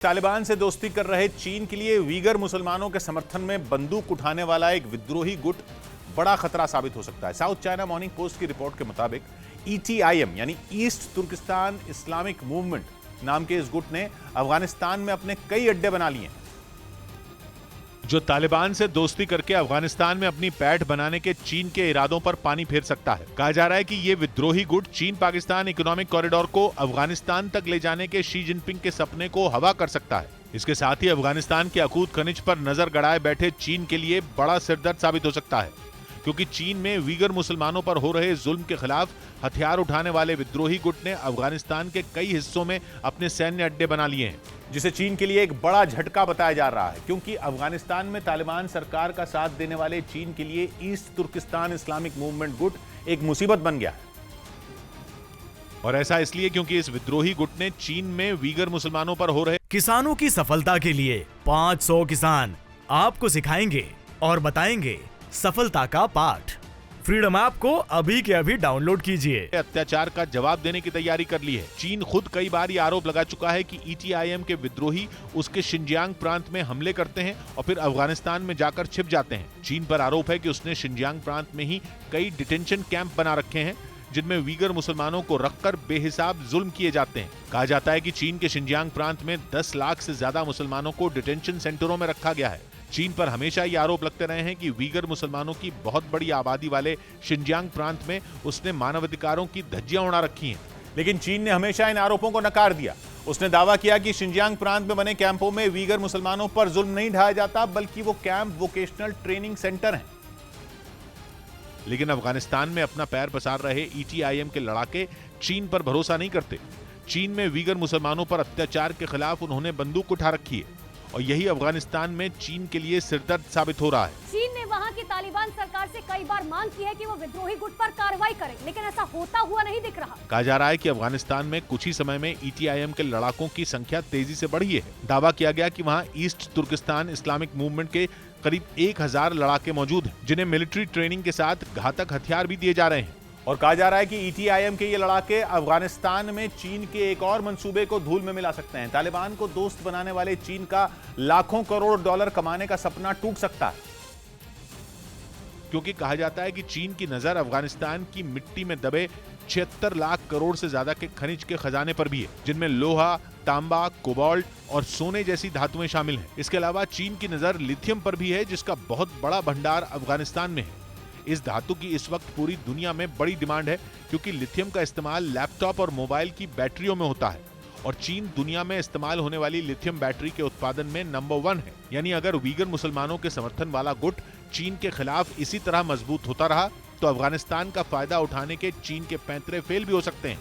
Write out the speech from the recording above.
तालिबान से दोस्ती कर रहे चीन के लिए वीगर मुसलमानों के समर्थन में बंदूक उठाने वाला एक विद्रोही गुट बड़ा खतरा साबित हो सकता है। साउथ चाइना मॉर्निंग पोस्ट की रिपोर्ट के मुताबिक ETIM यानी ईस्ट तुर्किस्तान इस्लामिक मूवमेंट नाम के इस गुट ने अफगानिस्तान में अपने कई अड्डे बना लिए हैं, जो तालिबान से दोस्ती करके अफगानिस्तान में अपनी पैठ बनाने के चीन के इरादों पर पानी फेर सकता है। कहा जा रहा है कि ये विद्रोही गुट चीन पाकिस्तान इकोनॉमिक कॉरिडोर को अफगानिस्तान तक ले जाने के शी जिनपिंग के सपने को हवा कर सकता है। इसके साथ ही अफगानिस्तान के अकूत खनिज पर नजर गड़ाए बैठे चीन के लिए बड़ा सिरदर्द साबित हो सकता है, क्योंकि चीन में वीगर मुसलमानों पर हो रहे जुल्म के खिलाफ हथियार उठाने वाले विद्रोही गुट ने अफगानिस्तान के कई हिस्सों में अपने सैन्य अड्डे बना लिए हैं, जिसे चीन के लिए एक बड़ा झटका बताया जा रहा है, क्योंकि अफगानिस्तान में तालिबान सरकार का साथ देने वाले चीन के लिए ईस्ट तुर्किस्तान इस्लामिक मूवमेंट गुट एक मुसीबत बन गया है। और ऐसा इसलिए क्योंकि इस विद्रोही गुट ने चीन में वीगर मुसलमानों पर हो रहे किसानों की सफलता के लिए 500 किसान आपको सिखाएंगे और बताएंगे सफलता का पाठ। फ्रीडम ऐप को अभी के अभी डाउनलोड कीजिए। अत्याचार का जवाब देने की तैयारी कर ली है। चीन खुद कई बार ये आरोप लगा चुका है कि ETIM के विद्रोही उसके शिनजियांग प्रांत में हमले करते हैं और फिर अफगानिस्तान में जाकर छिप जाते हैं। चीन पर आरोप है कि उसने शिनजियांग प्रांत में ही कई डिटेंशन कैंप बना रखे हैं, जिनमें वीगर मुसलमानों को रखकर बेहिसाब जुल्म किए जाते हैं। कहा जाता है कि चीन के शिनजियांग प्रांत में 10 लाख से ज्यादा मुसलमानों को डिटेंशन सेंटरों में रखा गया है। चीन पर हमेशा ये आरोप लगते रहे हैं कि वीगर मुसलमानों की बहुत बड़ी आबादी वाले शिनजियांग प्रांत में उसने मानवाधिकारों की धज्जियां उड़ा रखी हैं, लेकिन चीन ने हमेशा इन आरोपों को नकार दिया। उसने दावा किया कि शिनजियांग प्रांत में बने कैंपों में वीगर मुसलमानों पर जुल्म नहीं ढाया जाता, बल्कि वो कैंप वोकेशनल ट्रेनिंग सेंटर हैं। लेकिन अफगानिस्तान में अपना पैर पसार रहे ETIM के लड़ाके चीन पर भरोसा नहीं करते। चीन में वीगर मुसलमानों पर अत्याचार के खिलाफ उन्होंने बंदूक उठा रखी है और यही अफगानिस्तान में चीन के लिए सिरदर्द साबित हो रहा है। चीन ने वहां की तालिबान सरकार से कई बार मांग की है कि वो विद्रोही गुट पर कार्रवाई करे, लेकिन ऐसा होता हुआ नहीं दिख रहा। कहा जा रहा है कि अफगानिस्तान में कुछ ही समय में ETIM के लड़ाकों की संख्या तेजी से बढ़ी है। दावा किया गया कि वहां ईस्ट तुर्किस्तान इस्लामिक मूवमेंट के करीब 1000 लड़ाके मौजूद हैं, जिन्हें मिलिट्री ट्रेनिंग के साथ घातक हथियार भी दिए जा रहे हैं। और कहा जा रहा है कि ETIM के ये लड़ाके अफगानिस्तान में चीन के एक और मंसूबे को धूल में मिला सकते हैं। तालिबान को दोस्त बनाने वाले चीन का लाखों करोड़ डॉलर कमाने का सपना टूट सकता है, क्योंकि कहा जाता है कि चीन की नजर अफगानिस्तान की मिट्टी में दबे 76 लाख करोड़ से ज्यादा के खनिज के खजाने पर भी है, जिनमें लोहा, तांबा, कोबाल्ट और सोने जैसी धातुएं शामिल हैं। इसके अलावा चीन की नजर लिथियम पर भी है, जिसका बहुत बड़ा भंडार अफगानिस्तान में है। इस धातु की इस वक्त पूरी दुनिया में बड़ी डिमांड है, क्योंकि लिथियम का इस्तेमाल लैपटॉप और मोबाइल की बैटरियों में होता है और चीन दुनिया में इस्तेमाल होने वाली लिथियम बैटरी के उत्पादन में नंबर 1 है। यानी अगर वीगर मुसलमानों के समर्थन वाला गुट चीन के खिलाफ इसी तरह मजबूत होता रहा तो अफगानिस्तान का फायदा उठाने के चीन के पैंतरे फेल भी हो सकते हैं।